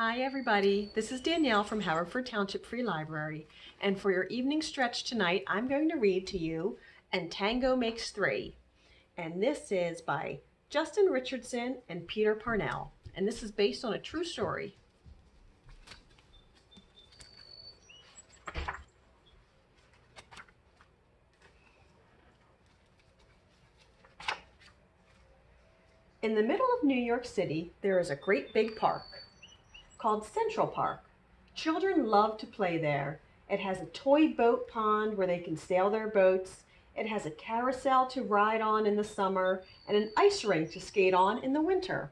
Hi everybody, this is Danielle from Haverford Township Free Library, and for your evening stretch tonight I'm going to read to you And Tango Makes Three, and this is by Justin Richardson and Peter Parnell, and this is based on a true story. In the middle of New York City there is a great big park called Central Park. Children love to play there. It has a toy boat pond where they can sail their boats. It has a carousel to ride on in the summer and an ice rink to skate on in the winter.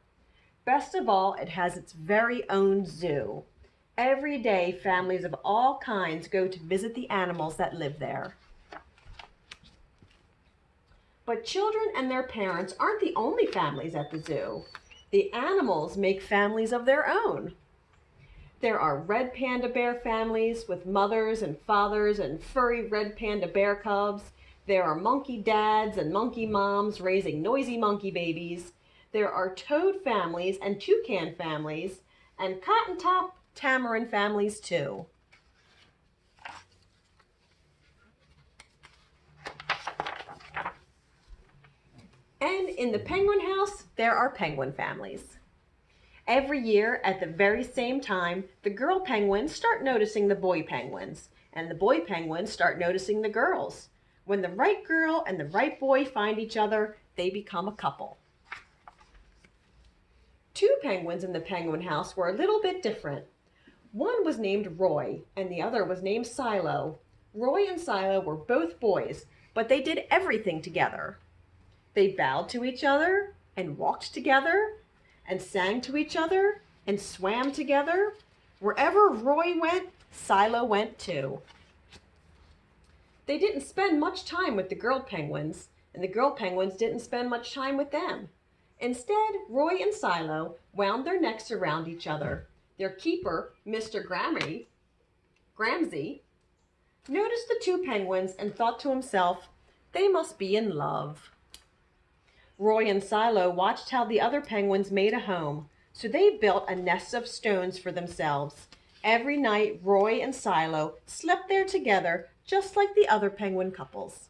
Best of all, it has its very own zoo. Every day, families of all kinds go to visit the animals that live there. But children and their parents aren't the only families at the zoo. The animals make families of their own. There are red panda bear families with mothers and fathers and furry red panda bear cubs. There are monkey dads and monkey moms raising noisy monkey babies. There are toad families and toucan families and cotton-top tamarin families too. And in the penguin house, there are penguin families. Every year, at the very same time, the girl penguins start noticing the boy penguins, and the boy penguins start noticing the girls. When the right girl and the right boy find each other, they become a couple. Two penguins in the penguin house were a little bit different. One was named Roy, and the other was named Silo. Roy and Silo were both boys, but they did everything together. They bowed to each other, and walked together, and sang to each other, and swam together. Wherever Roy went, Silo went too. They didn't spend much time with the girl penguins, and the girl penguins didn't spend much time with them. Instead, Roy and Silo wound their necks around each other. Their keeper, Mr. Gramsy, noticed the two penguins and thought to himself, they must be in love. Roy and Silo watched how the other penguins made a home, so they built a nest of stones for themselves. Every night, Roy and Silo slept there together, just like the other penguin couples.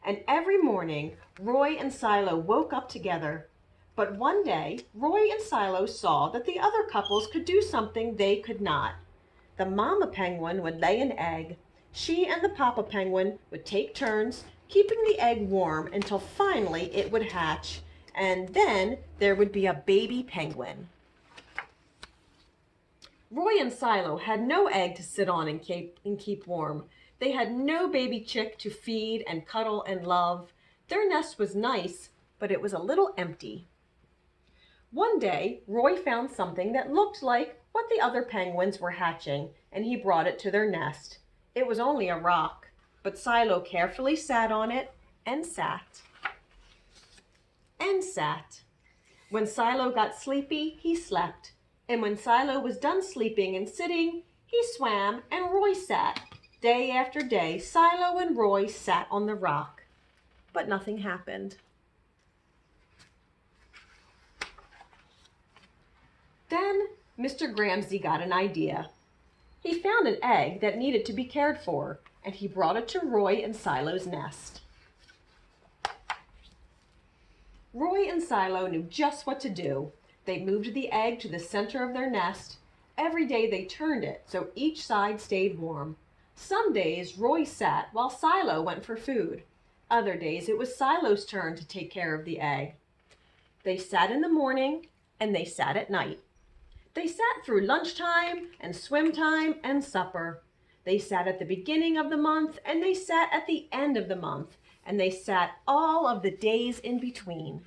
And every morning, Roy and Silo woke up together. But one day, Roy and Silo saw that the other couples could do something they could not. The mama penguin would lay an egg. She and the papa penguin would take turns keeping the egg warm until finally it would hatch, and then there would be a baby penguin. Roy and Silo had no egg to sit on and keep warm. They had no baby chick to feed and cuddle and love. Their nest was nice, but it was a little empty. One day, Roy found something that looked like what the other penguins were hatching, and he brought it to their nest. It was only a rock, but Silo carefully sat on it and sat. And sat. When Silo got sleepy, he slept. And when Silo was done sleeping and sitting, he swam and Roy sat. Day after day, Silo and Roy sat on the rock. But nothing happened. Then Mr. Gramsy got an idea. He found an egg that needed to be cared for, and he brought it to Roy and Silo's nest. Roy and Silo knew just what to do. They moved the egg to the center of their nest. Every day they turned it so each side stayed warm. Some days Roy sat while Silo went for food. Other days it was Silo's turn to take care of the egg. They sat in the morning and they sat at night. They sat through lunchtime and swim time and supper. They sat at the beginning of the month and they sat at the end of the month, and they sat all of the days in between.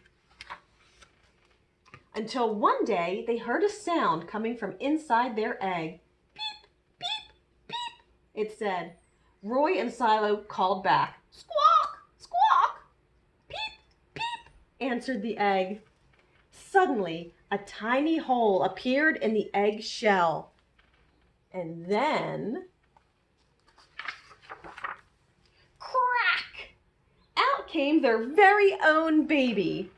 Until one day they heard a sound coming from inside their egg. Beep, beep, beep, it said. Roy and Silo called back. Squawk, squawk. Peep, peep, answered the egg. Suddenly, a tiny hole appeared in the egg shell. And then, crack! Out came their very own baby.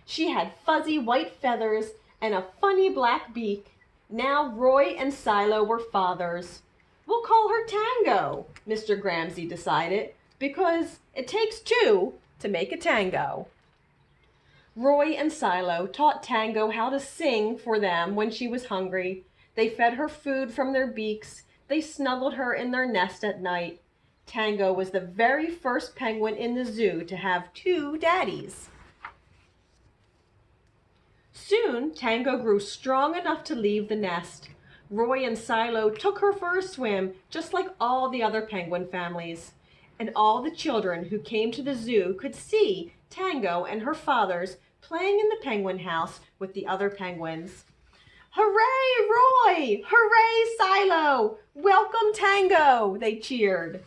She had fuzzy white feathers and a funny black beak. Now Roy and Silo were fathers. We'll call her Tango, Mr. Gramsci decided, because it takes two to make a tango. Roy and Silo taught Tango how to sing for them when she was hungry. They fed her food from their beaks. They snuggled her in their nest at night. Tango was the very first penguin in the zoo to have two daddies. Soon, Tango grew strong enough to leave the nest. Roy and Silo took her for a swim, just like all the other penguin families. And all the children who came to the zoo could see Tango and her fathers playing in the penguin house with the other penguins. Hooray, Roy! Hooray, Silo! Welcome, Tango! They cheered.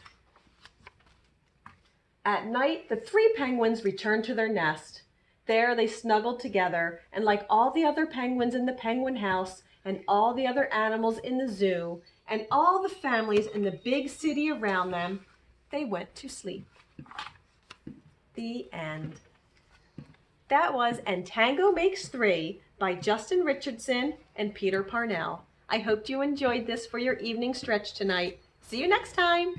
At night, the three penguins returned to their nest. There they snuggled together, and like all the other penguins in the penguin house, and all the other animals in the zoo, and all the families in the big city around them, they went to sleep. The end. That was And Tango Makes Three by Justin Richardson and Peter Parnell. I hope you enjoyed this for your evening stretch tonight. See you next time.